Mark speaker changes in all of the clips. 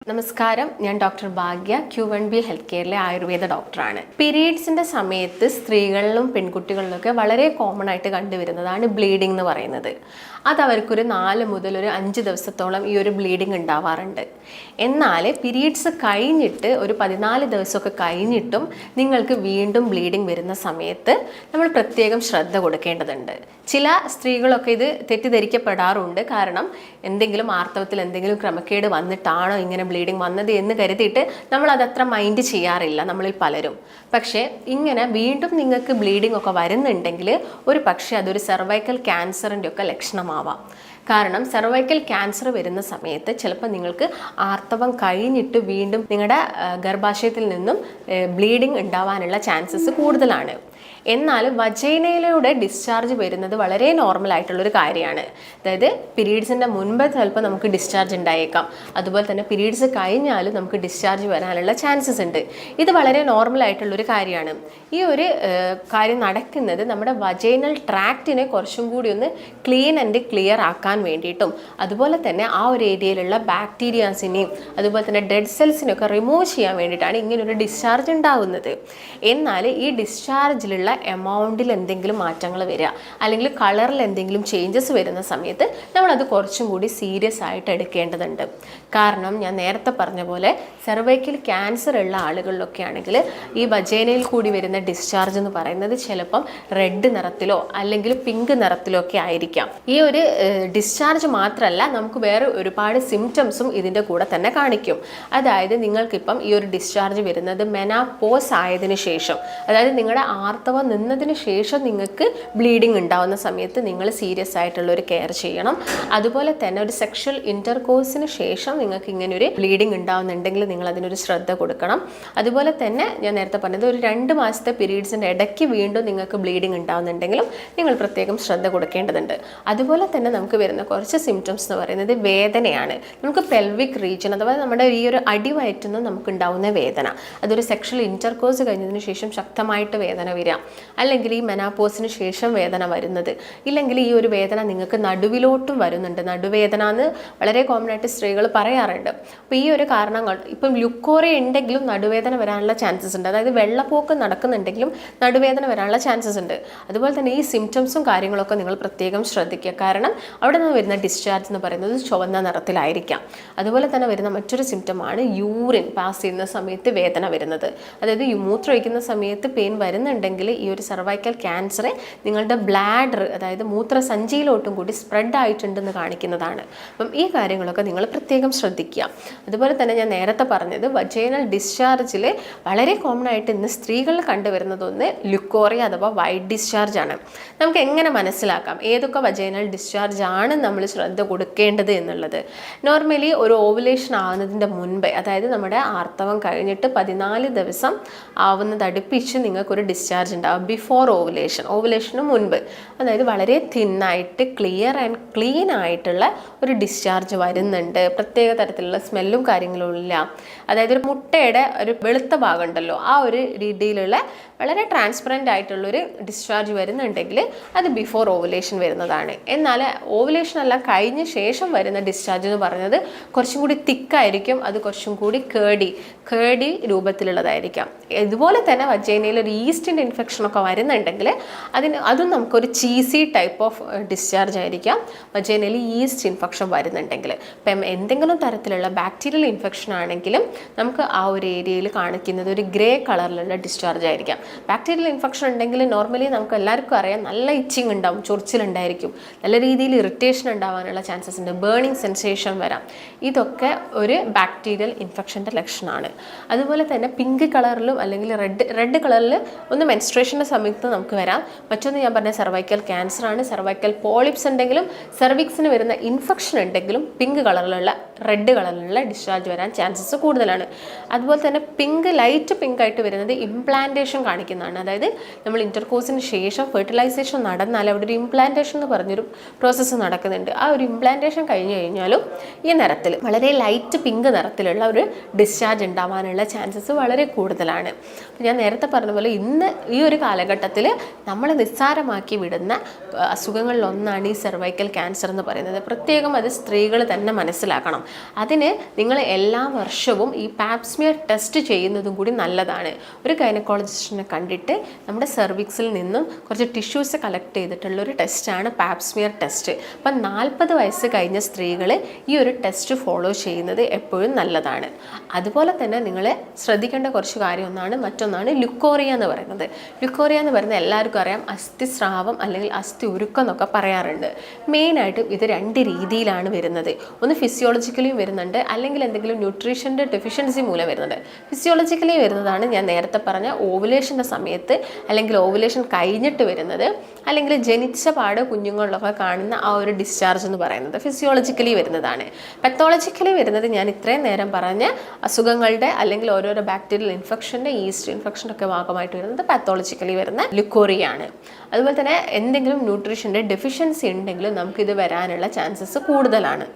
Speaker 1: നമസ്കാരം, ഞാൻ ഡോക്ടർ ഭാഗ്യ, Q1B health കെയറിലെ Ayurveda ഡോക്ടറാണ്. പീരീഡ്സിൻ്റെ സമയത്ത് സ്ത്രീകളിലും പെൺകുട്ടികളിലൊക്കെ വളരെ കോമൺ ആയിട്ട് കണ്ടുവരുന്നതാണ് ബ്ലീഡിംഗ് എന്ന് പറയുന്നത്. അത് അവർക്കൊരു 4 മുതൽ ഒരു 5 ദിവസത്തോളം ഈ ഒരു ബ്ലീഡിംഗ് ഉണ്ടാവാറുണ്ട്. എന്നാൽ പീരീഡ്സ് കഴിഞ്ഞിട്ട് ഒരു 14 ദിവസമൊക്കെ കഴിഞ്ഞിട്ടും നിങ്ങൾക്ക് വീണ്ടും ബ്ലീഡിംഗ് വരുന്ന സമയത്ത് നമ്മൾ പ്രത്യേകം ശ്രദ്ധ കൊടുക്കേണ്ടതുണ്ട്. ചില സ്ത്രീകളൊക്കെ ഇത് തെറ്റിദ്ധരിക്കപ്പെടാറുണ്ട്. കാരണം എന്തെങ്കിലും ആർത്തവത്തിൽ എന്തെങ്കിലും ക്രമക്കേട് വന്നിട്ടാണോ ഇങ്ങനെ ബ്ലീഡിംഗ് വന്നത് എന്ന് കരുതിയിട്ട് നമ്മൾ അതത്ര മൈൻഡ് ചെയ്യാറില്ല നമ്മളിൽ പലരും. പക്ഷേ ഇങ്ങനെ വീണ്ടും നിങ്ങൾക്ക് ബ്ലീഡിംഗ് ഒക്കെ വരുന്നുണ്ടെങ്കിൽ ഒരു പക്ഷേ അതൊരു സെർവൈക്കൽ ക്യാൻസറിൻ്റെ ഒക്കെ ലക്ഷണമാവാം. കാരണം സെർവൈക്കൽ ക്യാൻസർ വരുന്ന സമയത്ത് ചിലപ്പോൾ നിങ്ങൾക്ക് ആർത്തവം കഴിഞ്ഞിട്ട് വീണ്ടും നിങ്ങളുടെ ഗർഭാശയത്തിൽ നിന്നും ബ്ലീഡിംഗ് ഉണ്ടാവാനുള്ള ചാൻസസ് കൂടുതലാണ്. എന്നാൽ വജൈനയിലൂടെ ഡിസ്ചാർജ് വരുന്നത് വളരെ നോർമൽ ആയിട്ടുള്ളൊരു കാര്യമാണ്. അതായത് പീരീഡ്സിൻ്റെ മുൻപ് ചിലപ്പോൾ നമുക്ക് ഡിസ്ചാർജ് ഉണ്ടായേക്കാം. അതുപോലെ തന്നെ പീരീഡ്സ് കഴിഞ്ഞാലും നമുക്ക് ഡിസ്ചാർജ് വരാനുള്ള ചാൻസസ് ഉണ്ട്. ഇത് വളരെ നോർമൽ ആയിട്ടുള്ളൊരു കാര്യമാണ്. ഈ ഒരു കാര്യം നടക്കുന്നത് നമ്മുടെ വജൈനൽ ട്രാക്റ്റിനെ കുറച്ചും കൂടി ഒന്ന് ക്ലീൻ ആൻഡ് ക്ലിയർ ആക്കാൻ വേണ്ടിയിട്ടും അതുപോലെ തന്നെ ആ ഒരു ഏരിയയിലുള്ള ബാക്ടീരിയാസിനെയും അതുപോലെ തന്നെ ഡെഡ് സെൽസിനെയൊക്കെ റിമൂവ് ചെയ്യാൻ വേണ്ടിയിട്ടാണ് ഇങ്ങനൊരു ഡിസ്ചാർജ് ഉണ്ടാകുന്നത്. എന്നാൽ ഈ ഡിസ്ചാർജിലുള്ള എമൗണ്ടിൽ എന്തെങ്കിലും മാറ്റങ്ങൾ വരിക അല്ലെങ്കിൽ കളറിൽ എന്തെങ്കിലും ചേഞ്ചസ് വരുന്ന സമയത്ത് നമ്മളത് കുറച്ചും കൂടി സീരിയസ് ആയിട്ട് എടുക്കേണ്ടതുണ്ട്. കാരണം ഞാൻ നേരത്തെ പറഞ്ഞ പോലെ സെർവൈക്കൽ ക്യാൻസർ ഉള്ള ആളുകളിലൊക്കെ ആണെങ്കിൽ ഈ വജൈനയിൽ കൂടി വരുന്ന ഡിസ്ചാർജ് എന്ന് പറയുന്നത് ചിലപ്പം റെഡ് നിറത്തിലോ അല്ലെങ്കിൽ പിങ്ക് നിറത്തിലോ ഒക്കെ ആയിരിക്കാം. ഈ ഒരു ഡിസ്ചാർജ് മാത്രമല്ല, നമുക്ക് വേറെ ഒരുപാട് സിംറ്റംസും ഇതിൻ്റെ കൂടെ തന്നെ കാണിക്കും. അതായത് നിങ്ങൾക്കിപ്പം ഈ ഒരു ഡിസ്ചാർജ് വരുന്നത് മെനോപോസ് ആയതിനു ശേഷം, അതായത് നിങ്ങളുടെ ആർത്തവം നിന്നതിന് ശേഷം നിങ്ങൾക്ക് ബ്ലീഡിംഗ് ഉണ്ടാവുന്ന സമയത്ത് നിങ്ങൾ സീരിയസ് ആയിട്ടുള്ളൊരു കെയർ ചെയ്യണം. അതുപോലെ തന്നെ ഒരു സെക്ഷൽ ഇൻ്റർകോഴ്സിന് ശേഷം നിങ്ങൾക്ക് ഇങ്ങനെ ഒരു ബ്ലീഡിംഗ് ഉണ്ടാവുന്നുണ്ടെങ്കിൽ നിങ്ങൾ അതിനൊരു ശ്രദ്ധ കൊടുക്കണം. അതുപോലെ തന്നെ ഞാൻ നേരത്തെ പറഞ്ഞത് ഒരു 2 മാസത്തെ പീരീഡ്സിൻ്റെ ഇടയ്ക്ക് വീണ്ടും നിങ്ങൾക്ക് ബ്ലീഡിംഗ് ഉണ്ടാവുന്നുണ്ടെങ്കിലും നിങ്ങൾ പ്രത്യേകം ശ്രദ്ധ കൊടുക്കേണ്ടതുണ്ട്. അതുപോലെ തന്നെ നമുക്ക് വരുന്ന കുറച്ച് സിംറ്റംസ് എന്ന് പറയുന്നത് വേദനയാണ്. നമുക്ക് പെൽവിക് റീജിയൻ അഥവാ നമ്മുടെ ഈ ഒരു അടിവയറ്റുനിന്ന് നമുക്ക് ഉണ്ടാവുന്ന വേദന, അതൊരു സെക്ഷൽ ഇൻ്റർകോഴ്സ് കഴിഞ്ഞതിന് ശേഷം ശക്തമായിട്ട് വേദന വരിക, അല്ലെങ്കിൽ ഈ മെനോപോസിന് ശേഷം വേദന വരുന്നത്, ഇല്ലെങ്കിൽ ഈ ഒരു വേദന നിങ്ങൾക്ക് നടുവിലോട്ടും വരുന്നുണ്ട്. നടുവേദന എന്ന് വളരെ കോമൺ ആയിട്ട് സ്ത്രീകൾ പറയാറുണ്ട്. അപ്പോൾ ഈ ഒരു കാരണങ്ങൾ, ഇപ്പം ലുക്കോറിയ ഉണ്ടെങ്കിലും നടുവേദന വരാനുള്ള ചാൻസസ് ഉണ്ട്. അതായത് വെള്ളപ്പോക്ക് നടക്കുന്നുണ്ടെങ്കിലും നടുവേദന വരാനുള്ള ചാൻസസ് ഉണ്ട്. അതുപോലെ തന്നെ ഈ സിംറ്റംസും കാര്യങ്ങളൊക്കെ നിങ്ങൾ പ്രത്യേകം ശ്രദ്ധിക്കുക. കാരണം അവിടെ നിന്ന് വരുന്ന ഡിസ്ചാർജ് എന്ന് പറയുന്നത് ചുവന്ന നിറത്തിലായിരിക്കാം. അതുപോലെ തന്നെ വരുന്ന മറ്റൊരു സിംറ്റമാണ് യൂറിൻ പാസ് ചെയ്യുന്ന സമയത്ത് വേദന വരുന്നത്. അതായത് മൂത്രമൊഴിക്കുന്ന സമയത്ത് പെയിൻ വരുന്നുണ്ടെങ്കിൽ ഈ ഒരു സെർവൈക്കൽ ക്യാൻസറെ നിങ്ങളുടെ ബ്ലാഡർ, അതായത് മൂത്രസഞ്ചിയിലോട്ടും കൂടി സ്പ്രെഡ് ആയിട്ടുണ്ടെന്ന് കാണിക്കുന്നതാണ്. അപ്പം ഈ കാര്യങ്ങളൊക്കെ നിങ്ങൾ പ്രത്യേകം ശ്രദ്ധിക്കുക. അതുപോലെ തന്നെ ഞാൻ നേരത്തെ പറഞ്ഞത് വജൈനൽ ഡിസ്ചാർജിൽ വളരെ കോമൺ ആയിട്ട് ഇന്ന് സ്ത്രീകളിൽ കണ്ടുവരുന്നതൊന്ന് ലുക്കോറിയ അഥവാ വൈറ്റ് ഡിസ്ചാർജ് ആണ്. നമുക്ക് എങ്ങനെ മനസ്സിലാക്കാം ഏതൊക്കെ വജൈനൽ ഡിസ്ചാർജ് ആണ് നമ്മൾ ശ്രദ്ധ കൊടുക്കേണ്ടത് എന്നുള്ളത്? നോർമലി ഒരു ഓവുലേഷൻ ആവുന്നതിൻ്റെ മുൻപേ, അതായത് നമ്മുടെ ആർത്തവം കഴിഞ്ഞിട്ട് 14 ദിവസം ആവുന്നത് അടുപ്പിച്ച് നിങ്ങൾക്കൊരു ഡിസ്ചാർജ് ഉണ്ടാവും. ബിഫോർ ഓവുലേഷന് മുൻപ്, അതായത് വളരെ തിന്നായിട്ട് ക്ലിയർ ആൻഡ് ക്ലീൻ ആയിട്ടുള്ള ഒരു ഡിസ്ചാർജ് വരുന്നുണ്ട്. പ്രത്യേക തരത്തിലുള്ള സ്മെല്ലും കാര്യങ്ങളും ഇല്ല. അതായത് ഒരു മുട്ടയുടെ ഒരു വെളുത്ത ഭാഗം ഉണ്ടല്ലോ, ആ ഒരു രീതിയിലുള്ള വളരെ ട്രാൻസ്പെറൻ്റ് ആയിട്ടുള്ളൊരു ഡിസ്ചാർജ് വരുന്നുണ്ടെങ്കിൽ അത് ബിഫോർ ഓവുലേഷൻ വരുന്നതാണ്. എന്നാൽ ഓവുലേഷൻ എല്ലാം കഴിഞ്ഞ ശേഷം വരുന്ന ഡിസ്ചാർജ് എന്ന് പറയുന്നത് കുറച്ചും കൂടി തിക്കായിരിക്കും. അത് കുറച്ചും കൂടി കേടി രൂപത്തിലുള്ളതായിരിക്കാം. ഇതുപോലെ തന്നെ വജൈനയിൽ ഒരു ഈസ്റ്റിൻ്റെ ഇൻഫെക്ഷനൊക്കെ വരുന്നുണ്ടെങ്കിൽ അതും നമുക്കൊരു ചീസി ടൈപ്പ് ഓഫ് ഡിസ്ചാർജ് ആയിരിക്കാം. വജൈനയിൽ ഈസ്റ്റ് ഇൻഫെക്ഷൻ വരുന്നുണ്ടെങ്കിൽ, ഇപ്പം എന്തെങ്കിലും തരത്തിലുള്ള ബാക്ടീരിയൽ ഇൻഫെക്ഷൻ ആണെങ്കിലും നമുക്ക് ആ ഒരു ഏരിയയിൽ കാണിക്കുന്നത് ഒരു ഗ്രേ കളറിലുള്ള ഡിസ്ചാർജ് ആയിരിക്കാം. ബാക്ടീരിയൽ ഇൻഫെക്ഷൻ ഉണ്ടെങ്കിൽ നോർമലി നമുക്ക് എല്ലാവർക്കും അറിയാം, നല്ല ഇച്ചിങ് ഉണ്ടാവും, ചൊറിച്ചിലുണ്ടായിരിക്കും, നല്ല രീതിയിൽ ഇറിറ്റേഷൻ ഉണ്ടാവാനുള്ള ചാൻസസ് ഉണ്ട്, ബേണിംഗ് സെൻസേഷൻ വരാം. ഇതൊക്കെ ഒരു ബാക്ടീരിയൽ ഇൻഫെക്ഷൻ്റെ ലക്ഷണമാണ്. അതുപോലെ തന്നെ പിങ്ക് കളറിലും അല്ലെങ്കിൽ റെഡ് കളറിൽ ഒന്ന് മെൻസ്ട്രേഷൻ്റെ സമയത്ത് നമുക്ക് വരാം. മറ്റൊന്ന് ഞാൻ പറഞ്ഞ സെർവൈക്കൽ ക്യാൻസർ ആണ്. സെർവൈക്കൽ പോളിപ്സ് ഉണ്ടെങ്കിലും സെർവിക്സിന് വരുന്ന ഇൻഫെക്ഷൻ ഉണ്ടെങ്കിലും പിങ്ക് കളറിലുള്ള റെഡ് കളറിലുള്ള ഡിസ്ചാർജ് വരാൻ ചാൻസസ് കൂടുതലാണ്. അതുപോലെ തന്നെ ലൈറ്റ് പിങ്ക് ആയിട്ട് വരുന്നത് ഇംപ്ലാന്റേഷൻ കാണിക്കുന്നതാണ്. അതായത് നമ്മൾ ഇൻ്റർകോഴ്സിന് ശേഷം ഫെർട്ടിലൈസേഷൻ നടന്നാൽ അവിടെ ഒരു ഇംപ്ലാന്റേഷൻ എന്ന് പറഞ്ഞൊരു പ്രോസസ്സ് നടക്കുന്നുണ്ട്. ആ ഒരു ഇംപ്ലാന്റേഷൻ കഴിഞ്ഞ് കഴിഞ്ഞാലും ഈ നിറത്തിൽ വളരെ ലൈറ്റ് പിങ്ക് നിറത്തിലുള്ള ഒരു ഡിസ്ചാർജ് ഉണ്ടാവാനുള്ള ചാൻസസ് വളരെ കൂടുതലാണ്. ഞാൻ നേരത്തെ പറഞ്ഞ പോലെ ഇന്ന് ഈ ഒരു കാലഘട്ടത്തിൽ നമ്മൾ നിസ്സാരമാക്കി വിടുന്ന അസുഖങ്ങളിലൊന്നാണ് ഈ സെർവൈക്കൽ ക്യാൻസർ എന്ന് പറയുന്നത്. പ്രത്യേകം അത് സ്ത്രീകൾ തന്നെ മനസ്സിലാക്കണം. അതിന് നിങ്ങൾ എല്ലാ വർഷവും ഈ പാപ്സ്മിയർ ടെസ്റ്റ് ചെയ്യുന്നതും കൂടി നല്ലതാണ്. ഒരു ഗൈനക്കോളജിസ്റ്റിനെ കണ്ടിട്ട് നമ്മുടെ സെർവിക്സിൽ നിന്നും കുറച്ച് ടിഷ്യൂസ് കളക്ട് ചെയ്തിട്ടുള്ള ഒരു ടെസ്റ്റാണ് പാപ്സ്മിയർ ടെസ്റ്റ്. അപ്പം 40 വയസ്സ് കഴിഞ്ഞ സ്ത്രീകൾ ഈ ഒരു ടെസ്റ്റ് ഫോളോ ചെയ്യുന്നത് എപ്പോഴും നല്ലതാണ്. അതുപോലെ തന്നെ നിങ്ങൾ ശ്രദ്ധിക്കേണ്ട കുറച്ച് കാര്യം മറ്റൊന്നാണ് ലുക്കോറിയ എന്ന് പറയുന്നത്. ലുക്കോറിയ എന്ന് പറയുന്നത് എല്ലാവർക്കും അറിയാം, അസ്ഥിസ്രാവം അല്ലെങ്കിൽ അസ്ഥി ഉരുക്കം എന്നൊക്കെ പറയാറുണ്ട്. മെയിനായിട്ടും ഇത് 2 രീതിയിലാണ് വരുന്നത്. ഒന്ന് ഫിസിയോളജിക്കലി വരുന്നുണ്ട്, അല്ലെങ്കിൽ എന്തെങ്കിലും ന്യൂട്രീഷൻ്റെ ഡെഫിഷ്യൻസി മൂലം വരുന്നുണ്ട്. ഫിസിയോളജിക്കലി വരുന്നതാണ് ഞാൻ നേരത്തെ പറഞ്ഞ ഓവുലേഷൻ്റെ സമയത്ത് അല്ലെങ്കിൽ ഓവുലേഷൻ കഴിഞ്ഞിട്ട് വരുന്നത്, അല്ലെങ്കിൽ ജനിച്ച പാട് കുഞ്ഞുങ്ങളിലൊക്കെ കാണുന്ന ആ ഒരു ഡിസ്ചാർജ് എന്ന് പറയുന്നത് ഫിസിയോളജിക്കലി വരുന്നതാണ്. പത്തോളജിക്കലി വരുന്നത് ഞാൻ ഇത്രയും നേരം പറഞ്ഞ അസുഖങ്ങളുടെ അല്ലെങ്കിൽ ഓരോരോ ബാക്ടീരിയൽ ഇൻഫെക്ഷൻ്റെ, ഈസ്റ്റ് ഇൻഫെക്ഷൻ്റെ ഒക്കെ ഭാഗമായിട്ട് വരുന്നത് പാത്തോളജിക്കലി വരുന്ന ലുക്കോറിയാണ്. അതുപോലെ തന്നെ എന്തെങ്കിലും ന്യൂട്രീഷൻ്റെ ഡെഫിഷ്യൻസി ഉണ്ടെങ്കിലും നമുക്കിത് വരാനുള്ള ചാൻസസ് കൂടുതലാണ്.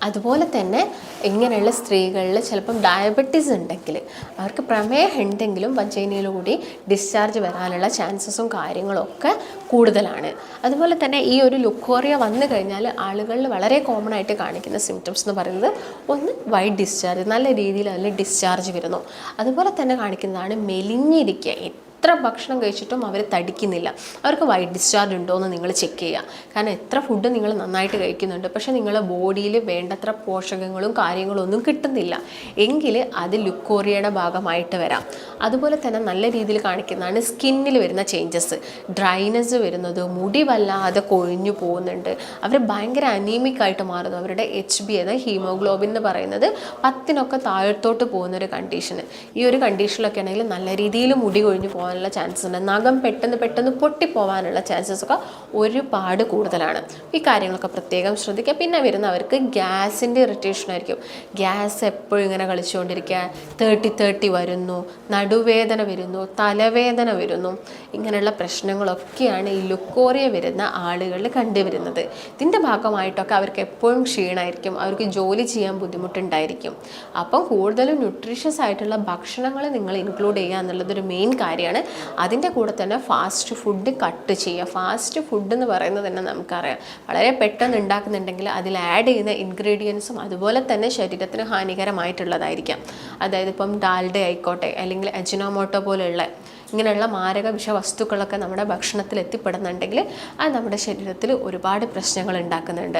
Speaker 1: അതുപോലെ തന്നെ ഇങ്ങനെയുള്ള സ്ത്രീകളിൽ ചിലപ്പം ഡയബറ്റീസ് ഉണ്ടെങ്കിൽ, അവർക്ക് പ്രമേഹം ഉണ്ടെങ്കിലും വജൈനയിലൂടെ ഡിസ്ചാർജ് വരാനുള്ള ചാൻസസും കാര്യങ്ങളൊക്കെ കൂടുതലാണ്. അതുപോലെ തന്നെ ഈ ഒരു ലുക്കോറിയ വന്നു കഴിഞ്ഞാൽ ആളുകളിൽ വളരെ കോമൺ ആയിട്ട് കാണിക്കുന്ന സിംറ്റംസ് എന്ന് പറയുന്നത് ഒന്ന് വൈറ്റ് ഡിസ്ചാർജ്, നല്ല രീതിയിൽ അതിൽ ഡിസ്ചാർജ് വരുന്നു. അതുപോലെ തന്നെ കാണിക്കുന്നതാണ് മെലിഞ്ഞിരിക്കുക. എത്ര ഭക്ഷണം കഴിച്ചിട്ടും അവർ തടിക്കുന്നില്ല. അവർക്ക് വൈറ്റ് ഡിസ്ചാർജ് ഉണ്ടോ എന്ന് നിങ്ങൾ ചെക്ക് ചെയ്യുക. കാരണം എത്ര ഫുഡ് നിങ്ങൾ നന്നായിട്ട് കഴിക്കുന്നുണ്ട്, പക്ഷേ നിങ്ങളുടെ ബോഡിയിൽ വേണ്ടത്ര പോഷകങ്ങളും കാര്യങ്ങളും ഒന്നും കിട്ടുന്നില്ല എങ്കിൽ അത് ലുക്കോറിയയുടെ ഭാഗമായിട്ട് വരാം. അതുപോലെ തന്നെ നല്ല രീതിയിൽ കാണിക്കുന്നതാണ് സ്കിന്നിൽ വരുന്ന ചേഞ്ചസ്, ഡ്രൈനെസ് വരുന്നത്, മുടി വല്ലാതെ കൊഴിഞ്ഞു പോകുന്നുണ്ട്, അവർ ഭയങ്കര അനീമിക് ആയിട്ട് മാറുന്നു. അവരുടെ HB അതായത് ഹീമോഗ്ലോബിൻ എന്ന് പറയുന്നത് 10 താഴത്തോട്ട് പോകുന്നൊരു കണ്ടീഷന്. ഈ ഒരു കണ്ടീഷനിലൊക്കെ ആണെങ്കിൽ നല്ല രീതിയിൽ മുടി കൊഴിഞ്ഞു പോകാനുള്ള ചാൻസസ് ഉണ്ട്. നഖം പെട്ടെന്ന് പൊട്ടിപ്പോവാനുള്ള ചാൻസസ് ഒക്കെ ഒരുപാട് കൂടുതലാണ്. ഈ കാര്യങ്ങളൊക്കെ പ്രത്യേകം ശ്രദ്ധിക്കുക. പിന്നെ വരുന്നവർക്ക് ഗ്യാസിൻ്റെ ഇറിറ്റേഷൻ ആയിരിക്കും. ഗ്യാസ് എപ്പോഴും ഇങ്ങനെ കളിച്ചുകൊണ്ടിരിക്കുക, 30 വരുന്നു, നടുവേദന വരുന്നു, തലവേദന വരുന്നു. ഇങ്ങനെയുള്ള പ്രശ്നങ്ങളൊക്കെയാണ് ഈ ലുക്കോറിയ വരുന്ന ആളുകളിൽ കണ്ടുവരുന്നത്. ഇതിൻ്റെ ഭാഗമായിട്ടൊക്കെ അവർക്ക് എപ്പോഴും ക്ഷീണമായിരിക്കും, അവർക്ക് ജോലി ചെയ്യാൻ ബുദ്ധിമുട്ടുണ്ടായിരിക്കും. അപ്പം കൂടുതലും ന്യൂട്രീഷ്യസ് ആയിട്ടുള്ള ഭക്ഷണങ്ങൾ നിങ്ങൾ ഇൻക്ലൂഡ് ചെയ്യുക എന്നുള്ളതൊരു മെയിൻ കാര്യമാണ്. അതിൻ്റെ കൂടെ തന്നെ ഫാസ്റ്റ് ഫുഡ് കട്ട് ചെയ്യുക. ഫാസ്റ്റ് ഫുഡ് എന്ന് പറയുന്നത് തന്നെ നമുക്കറിയാം, വളരെ പെട്ടെന്ന് ഉണ്ടാക്കുന്നുണ്ടെങ്കിൽ അതിൽ ആഡ് ചെയ്യുന്ന ഇൻഗ്രീഡിയൻസും അതുപോലെ തന്നെ ശരീരത്തിന് ഹാനികരമായിട്ടുള്ളതായിരിക്കാം. അതായത് ഇപ്പം ഡാൽഡ ആയിക്കോട്ടെ, അല്ലെങ്കിൽ അജിനോമോട്ടോ പോലെയുള്ള ഇങ്ങനെയുള്ള മാരക വിഷവസ്തുക്കളൊക്കെ നമ്മുടെ ഭക്ഷണത്തിൽ എത്തിപ്പെടുന്നുണ്ടെങ്കിൽ അത് നമ്മുടെ ശരീരത്തിൽ ഒരുപാട് പ്രശ്നങ്ങൾ ഉണ്ടാക്കുന്നുണ്ട്.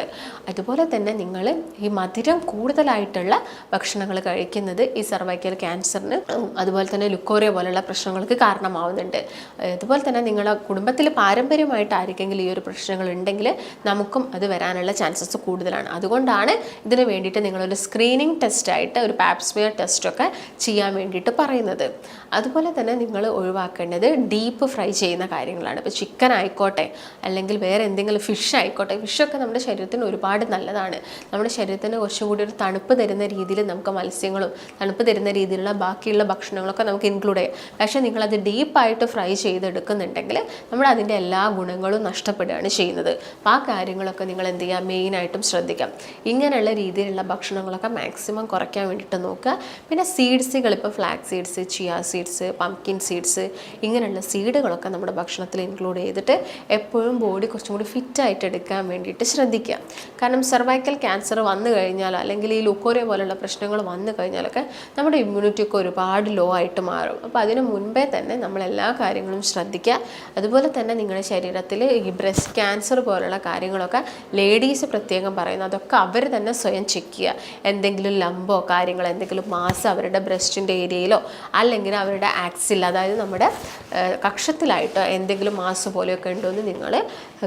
Speaker 1: അതുപോലെ തന്നെ നിങ്ങൾ ഈ മധുരം കൂടുതലായിട്ടുള്ള ഭക്ഷണങ്ങൾ കഴിക്കുന്നത് ഈ സർവൈക്കൽ ക്യാൻസറിന് അതുപോലെ തന്നെ ലുക്കോറിയ പോലുള്ള പ്രശ്നങ്ങൾക്ക് കാരണമാവുന്നുണ്ട്. അതുപോലെ തന്നെ നിങ്ങളുടെ കുടുംബത്തിൽ പാരമ്പര്യമായിട്ട് ആർക്കെങ്കിലും ഈ ഒരു പ്രശ്നങ്ങൾ ഉണ്ടെങ്കിൽ നമുക്കും അത് വരാനുള്ള ചാൻസസ് കൂടുതലാണ്. അതുകൊണ്ടാണ് ഇതിന് വേണ്ടിയിട്ട് നിങ്ങളൊരു സ്ക്രീനിങ് ടെസ്റ്റായിട്ട് ഒരു പാപ്സ്മിയർ ടെസ്റ്റൊക്കെ ചെയ്യാൻ വേണ്ടിയിട്ട് പറയുന്നത്. അതുപോലെ തന്നെ നിങ്ങൾ ഒഴിവാക്കേണ്ടത് ഡീപ്പ് ഫ്രൈ ചെയ്യുന്ന കാര്യങ്ങളാണ്. ഇപ്പോൾ ചിക്കൻ ആയിക്കോട്ടെ, അല്ലെങ്കിൽ വേറെ എന്തെങ്കിലും ഫിഷ് ആയിക്കോട്ടെ. ഫിഷൊക്കെ നമ്മുടെ ശരീരത്തിന് ഒരുപാട് നല്ലതാണ്. നമ്മുടെ ശരീരത്തിന് കുറച്ചും കൂടി ഒരു തണുപ്പ് തരുന്ന രീതിയിൽ നമുക്ക് മത്സ്യങ്ങളും തണുപ്പ് തരുന്ന രീതിയിലുള്ള ബാക്കിയുള്ള ഭക്ഷണങ്ങളൊക്കെ നമുക്ക് ഇൻക്ലൂഡ് ചെയ്യാം. പക്ഷേ നിങ്ങളത് ഡീപ്പായിട്ട് ഫ്രൈ ചെയ്തെടുക്കുന്നുണ്ടെങ്കിൽ നമ്മുടെ അതിൻ്റെ എല്ലാ ഗുണങ്ങളും നഷ്ടപ്പെടുകയാണ് ചെയ്യുന്നത്. അപ്പോൾ ആ കാര്യങ്ങളൊക്കെ നിങ്ങൾ എന്ത് ചെയ്യുക, മെയിനായിട്ടും ശ്രദ്ധിക്കാം. ഇങ്ങനെയുള്ള രീതിയിലുള്ള ഭക്ഷണങ്ങളൊക്കെ മാക്സിമം കുറയ്ക്കാൻ വേണ്ടിയിട്ട് നോക്കുക. പിന്നെ സീഡ്സുകൾ, ഇപ്പോൾ flax seeds, chia seeds, pumpkin seeds, ഇങ്ങനെയുള്ള സീഡുകളൊക്കെ നമ്മുടെ ഭക്ഷണത്തിൽ ഇൻക്ലൂഡ് ചെയ്തിട്ട് എപ്പോഴും ബോഡി കുറച്ചും കൂടി ഫിറ്റായിട്ട് എടുക്കാൻ വേണ്ടിയിട്ട് ശ്രദ്ധിക്കുക. കാരണം സർവൈക്കൽ ക്യാൻസർ വന്നു കഴിഞ്ഞാൽ, അല്ലെങ്കിൽ ഈ ലുക്കോറിയ പോലുള്ള പ്രശ്നങ്ങൾ വന്നു കഴിഞ്ഞാലൊക്കെ നമ്മുടെ ഇമ്മ്യൂണിറ്റി ഒക്കെ ഒരുപാട് ലോ ആയിട്ട് മാറും. അപ്പോൾ അതിന് മുൻപേ തന്നെ നമ്മളെല്ലാ കാര്യങ്ങളും ശ്രദ്ധിക്കുക. അതുപോലെ തന്നെ നിങ്ങളുടെ ശരീരത്തിൽ ഈ ബ്രസ്റ്റ് ക്യാൻസർ പോലുള്ള കാര്യങ്ങളൊക്കെ ലേഡീസ് പ്രത്യേകം പറയുന്നു, അതൊക്കെ അവർ തന്നെ സ്വയം ചെക്ക് ചെയ്യുക. എന്തെങ്കിലും ലംബോ കാര്യങ്ങളോ എന്തെങ്കിലും മാസ് അവരുടെ ബ്രസ്റ്റിൻ്റെ ഏരിയയിലോ അല്ലെങ്കിൽ അവരുടെ ആക്സിൽ, അതായത് നമ്മുടെ കക്ഷത്തിലായിട്ട് എന്തെങ്കിലും മാസ് പോലെയൊക്കെ ഉണ്ടോ എന്ന് നിങ്ങൾ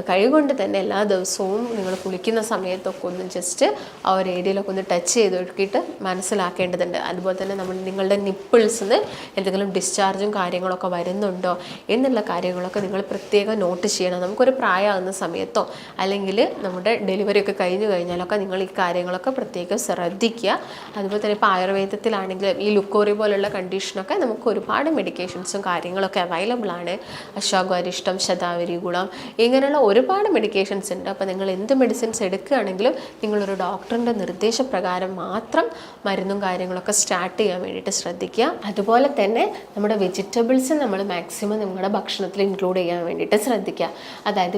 Speaker 1: കൈകൊണ്ട് തന്നെ എല്ലാ ദിവസവും നിങ്ങൾ കുളിക്കുന്ന സമയത്തൊക്കെ ഒന്ന് ജസ്റ്റ് ആ ഒരു ഏരിയയിലൊക്കെ ഒന്ന് ടച്ച് ചെയ്ത് നോക്കിയിട്ട് മനസ്സിലാക്കേണ്ടതുണ്ട്. അതുപോലെ തന്നെ നിങ്ങളുടെ നിപ്പിൾസിന് എന്തെങ്കിലും ഡിസ്ചാർജും കാര്യങ്ങളൊക്കെ വരുന്നുണ്ടോ എന്നുള്ള കാര്യങ്ങളൊക്കെ നിങ്ങൾ പ്രത്യേകം നോട്ട് ചെയ്യണം. നമുക്കൊരു പ്രായമാകുന്ന സമയത്തോ അല്ലെങ്കിൽ നമ്മുടെ ഡെലിവറി ഒക്കെ കഴിഞ്ഞു കഴിഞ്ഞാലൊക്കെ നിങ്ങൾ ഈ കാര്യങ്ങളൊക്കെ പ്രത്യേകം ശ്രദ്ധിക്കുക. അതുപോലെ തന്നെ ഇപ്പോൾ ആയുർവേദത്തിലാണെങ്കിൽ ഈ ലുക്കോറി പോലുള്ള കണ്ടീഷനൊക്കെ നമുക്ക് ഒരുപാട് മെഡിക്കേഷൻസും കാര്യങ്ങളും കാര്യങ്ങളൊക്കെ അവൈലബിൾ ആണ്. അശ്വഗരിഷ്ടം, ശതാവരി ഗുണം, ഇങ്ങനെയുള്ള ഒരുപാട് മെഡിക്കേഷൻസ് ഉണ്ട്. അപ്പോൾ നിങ്ങൾ എന്ത് മെഡിസിൻസ് എടുക്കുകയാണെങ്കിലും നിങ്ങളൊരു ഡോക്ടറിൻ്റെ നിർദ്ദേശപ്രകാരം മാത്രം മരുന്നും കാര്യങ്ങളൊക്കെ സ്റ്റാർട്ട് ചെയ്യാൻ വേണ്ടിയിട്ട് ശ്രദ്ധിക്കുക. അതുപോലെ തന്നെ നമ്മുടെ വെജിറ്റബിൾസ് നമ്മൾ മാക്സിമം നിങ്ങളുടെ ഭക്ഷണത്തിൽ ഇൻക്ലൂഡ് ചെയ്യാൻ വേണ്ടിയിട്ട് ശ്രദ്ധിക്കുക. അതായത്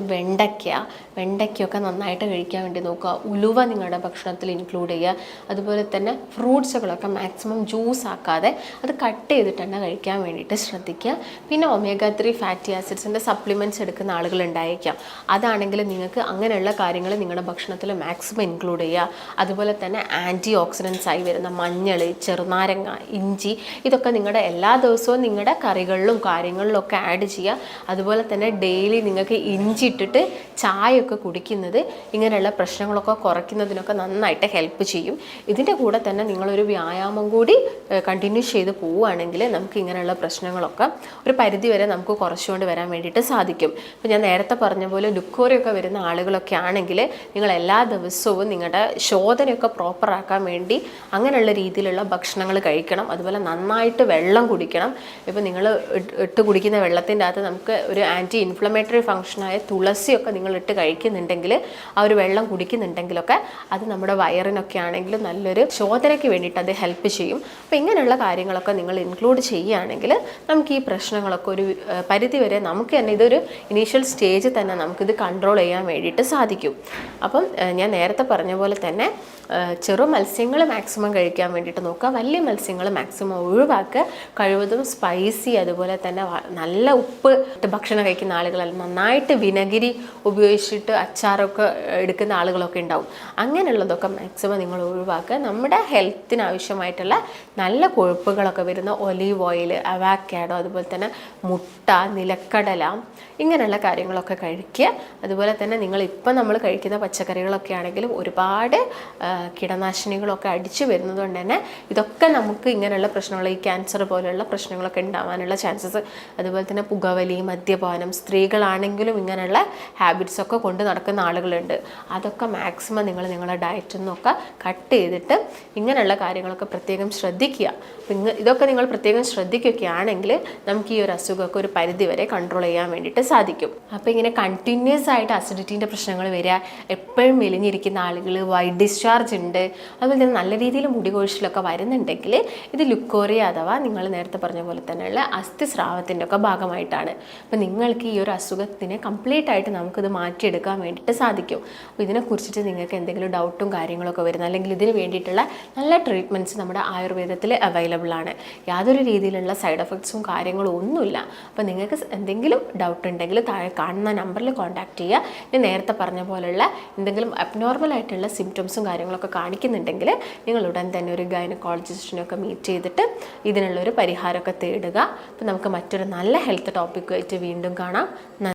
Speaker 1: വെണ്ടയ്ക്കൊക്കെ നന്നായിട്ട് കഴിക്കാൻ വേണ്ടി നോക്കുക. ഉലുവ നിങ്ങളുടെ ഭക്ഷണത്തിൽ ഇൻക്ലൂഡ് ചെയ്യുക. അതുപോലെ തന്നെ ഫ്രൂട്ട്സുകളൊക്കെ മാക്സിമം ജ്യൂസ് ആക്കാതെ അത് കട്ട് ചെയ്തിട്ട് തന്നെ കഴിക്കാൻ വേണ്ടിയിട്ട് ശ്രദ്ധിക്കുക. പിന്നെ omega-3 ഫാറ്റി ആസിഡ്സിൻ്റെ സപ്ലിമെൻറ്റ്സ് എടുക്കുന്ന ആളുകളുണ്ടായിരിക്കാം. അതാണെങ്കിൽ നിങ്ങൾക്ക് അങ്ങനെയുള്ള കാര്യങ്ങൾ നിങ്ങളുടെ ഭക്ഷണത്തിൽ മാക്സിമം ഇൻക്ലൂഡ് ചെയ്യുക. അതുപോലെ തന്നെ ആൻറ്റി ഓക്സിഡൻസ് ആയി വരുന്ന മഞ്ഞൾ, ചെറുനാരങ്ങ, ഇഞ്ചി, ഇതൊക്കെ നിങ്ങളുടെ എല്ലാ ദിവസവും നിങ്ങളുടെ കറികളിലും കാര്യങ്ങളിലൊക്കെ ആഡ് ചെയ്യുക. അതുപോലെ തന്നെ ഡെയിലി നിങ്ങൾക്ക് ഇഞ്ചി ഇട്ടിട്ട് ചായയൊക്കെ കുടിക്കുന്നത് ഇങ്ങനെയുള്ള പ്രശ്നങ്ങളൊക്കെ കുറയ്ക്കുന്നതിനൊക്കെ നന്നായിട്ട് ഹെൽപ്പ് ചെയ്യും. ഇതിൻ്റെ കൂടെ തന്നെ നിങ്ങളൊരു വ്യായാമം കൂടി കണ്ടിന്യൂ ചെയ്ത് പോവുകയാണെങ്കിൽ നമുക്ക് ഇങ്ങനെയുള്ള പ്രശ്നങ്ങളൊക്കെ ഒരു പരിധി വരെ നമുക്ക് കുറച്ചുകൊണ്ട് വരാൻ വേണ്ടിയിട്ട് സാധിക്കും. ഇപ്പോൾ ഞാൻ നേരത്തെ പറഞ്ഞ പോലെ ലുക്കോറിയൊക്കെ വരുന്ന ആളുകളൊക്കെ ആണെങ്കിൽ നിങ്ങൾ എല്ലാ ദിവസവും നിങ്ങളുടെ ശോധനയൊക്കെ പ്രോപ്പറാക്കാൻ വേണ്ടി അങ്ങനെയുള്ള രീതിയിലുള്ള ഭക്ഷണങ്ങൾ കഴിക്കണം. അതുപോലെ നന്നായിട്ട് വെള്ളം കുടിക്കണം. ഇപ്പോൾ നിങ്ങൾ ഇട്ട് കുടിക്കുന്ന വെള്ളത്തിൻ്റെ അകത്ത് നമുക്ക് ഒരു ആൻറ്റി ഇൻഫ്ലമേറ്ററി ഫംഗ്ഷനായ തുളസിയൊക്കെ നിങ്ങൾ ഇട്ട് കഴിക്കുന്നുണ്ടെങ്കിൽ, ആ ഒരു വെള്ളം കുടിക്കുന്നുണ്ടെങ്കിലൊക്കെ അത് നമ്മുടെ വയറിനൊക്കെ ആണെങ്കിലും നല്ലൊരു ശോധനയ്ക്ക് വേണ്ടിയിട്ട് അത് ഹെൽപ്പ് ചെയ്യും. അപ്പോൾ ഇങ്ങനെയുള്ള കാര്യങ്ങളൊക്കെ നിങ്ങൾ ഇൻക്ലൂഡ് ചെയ്യുകയാണെങ്കിൽ നമുക്ക് ഈ പ്രശ്നങ്ങളൊക്കെ ഒരു പരിധി വരെ നമുക്ക് തന്നെ ഇതൊരു ഇനീഷ്യൽ സ്റ്റേജ് തന്നെ നമുക്കിത് കൺട്രോൾ ചെയ്യാൻ വേണ്ടിയിട്ട് സാധിക്കും. അപ്പം ഞാൻ നേരത്തെ പറഞ്ഞ പോലെ തന്നെ ചെറു മത്സ്യങ്ങൾ മാക്സിമം കഴിക്കാൻ വേണ്ടിയിട്ട് നോക്കുക. വലിയ മത്സ്യങ്ങൾ മാക്സിമം ഒഴിവാക്കുക. കഴിവതും സ്പൈസി, അതുപോലെ തന്നെ നല്ല ഉപ്പ് ഭക്ഷണം കഴിക്കുന്ന ആളുകളല്ല, നന്നായിട്ട് വിനഗിരി ഉപയോഗിച്ചിട്ട് അച്ചാറൊക്കെ എടുക്കുന്ന ആളുകളൊക്കെ ഉണ്ടാവും. അങ്ങനെയുള്ളതൊക്കെ മാക്സിമം നിങ്ങൾ ഒഴിവാക്കുക. നമ്മുടെ ഹെൽത്തിന് ആവശ്യമായിട്ടുള്ള നല്ല കൊഴുപ്പുകളൊക്കെ വരുന്ന ഒലീവ് ഓയിൽ, അവാക്കാഡോ, അതുപോലെ തന്നെ മുട്ട, നിലക്കടല, ഇങ്ങനെയുള്ള കാര്യങ്ങളൊക്കെ കഴിക്കുക. അതുപോലെ തന്നെ നമ്മൾ കഴിക്കുന്ന പച്ചക്കറികളൊക്കെ ആണെങ്കിലും ഒരുപാട് കീടനാശിനികളൊക്കെ അടിച്ചു വരുന്നത് കൊണ്ട് തന്നെ ഇതൊക്കെ നമുക്ക് ഇങ്ങനെയുള്ള പ്രശ്നങ്ങൾ, ഈ ക്യാൻസർ പോലെയുള്ള പ്രശ്നങ്ങളൊക്കെ ഉണ്ടാവാനുള്ള ചാൻസസ്, അതുപോലെ തന്നെ പുകവലി, മദ്യപാനം, സ്ത്രീകളാണെങ്കിലും ഇങ്ങനെയുള്ള ഹാബിറ്റ്സൊക്കെ കൊണ്ട് നടക്കുന്ന ആളുകളുണ്ട്. അതൊക്കെ മാക്സിമം നിങ്ങളുടെ ഡയറ്റിൽ നിന്നൊക്കെ കട്ട് ചെയ്തിട്ട് ഇങ്ങനെയുള്ള കാര്യങ്ങളൊക്കെ പ്രത്യേകം ശ്രദ്ധിക്കുക. ഇതൊക്കെ നിങ്ങൾ പ്രത്യേകം ശ്രദ്ധിക്കുകയാണെങ്കിൽ നമുക്ക് ഈ ഒരു അസുഖമൊക്കെ ഒരു പരിധി വരെ കൺട്രോൾ ചെയ്യാൻ വേണ്ടിയിട്ട് സാധിക്കും. അപ്പോൾ ഇങ്ങനെ കണ്ടിന്യൂസ് ആയിട്ട് അസിഡിറ്റീൻ്റെ പ്രശ്നങ്ങൾ വരിക, എപ്പോഴും മെലിഞ്ഞിരിക്കുന്ന ആളുകൾ, വൈറ്റ് ഡിസ്ചാർജ് ഉണ്ട്, അതുപോലെ തന്നെ നല്ല രീതിയിൽ മുടി കൊഴിച്ചിലൊക്കെ വരുന്നുണ്ടെങ്കിൽ ഇത് ലുക്കോറിയ അഥവാ നിങ്ങൾ നേരത്തെ പറഞ്ഞ പോലെ തന്നെയുള്ള അസ്ഥിസ്രാവത്തിൻ്റെ ഒക്കെ ഭാഗമായിട്ടാണ്. അപ്പോൾ നിങ്ങൾക്ക് ഈ ഒരു അസുഖത്തിനെ കംപ്ലീറ്റ് ആയിട്ട് നമുക്കിത് മാറ്റിയെടുക്കാൻ വേണ്ടിയിട്ട് സാധിക്കും. അപ്പോൾ ഇതിനെക്കുറിച്ചിട്ട് നിങ്ങൾക്ക് എന്തെങ്കിലും ഡൗട്ടും കാര്യങ്ങളൊക്കെ വരുന്ന, അല്ലെങ്കിൽ ഇതിന് വേണ്ടിയിട്ടുള്ള നല്ല ട്രീറ്റ്മെൻറ്റ്സ് നമ്മുടെ ആയുർവേദത്തിൽ അവൈലബിൾ ആണ്. യാതൊരു രീതിയിലുള്ള സൈഡ് എഫക്ട്സും കാര്യങ്ങളും ഒന്നുമില്ല. അപ്പോൾ നിങ്ങൾക്ക് എന്തെങ്കിലും ഡൗട്ട് ഉണ്ടെങ്കിൽ താഴെ കാണുന്ന നമ്പറിൽ കോൺടാക്റ്റ് ചെയ്യുക. ഞാൻ നേരത്തെ പറഞ്ഞ പോലെയുള്ള എന്തെങ്കിലും അബ്നോർമൽ ആയിട്ടുള്ള സിംറ്റംസും കാര്യങ്ങളൊക്കെ കാണിക്കുന്നുണ്ടെങ്കിൽ നിങ്ങൾ ഉടൻ തന്നെ ഒരു ഗൈനക്കോളജിസ്റ്റിനൊക്കെ മീറ്റ് ചെയ്തിട്ട് ഇതിനുള്ളൊരു പരിഹാരമൊക്കെ തേടുക. അപ്പോൾ നമുക്ക് മറ്റൊരു നല്ല ഹെൽത്ത് ടോപ്പിക്കുമായിട്ട് വീണ്ടും കാണാം.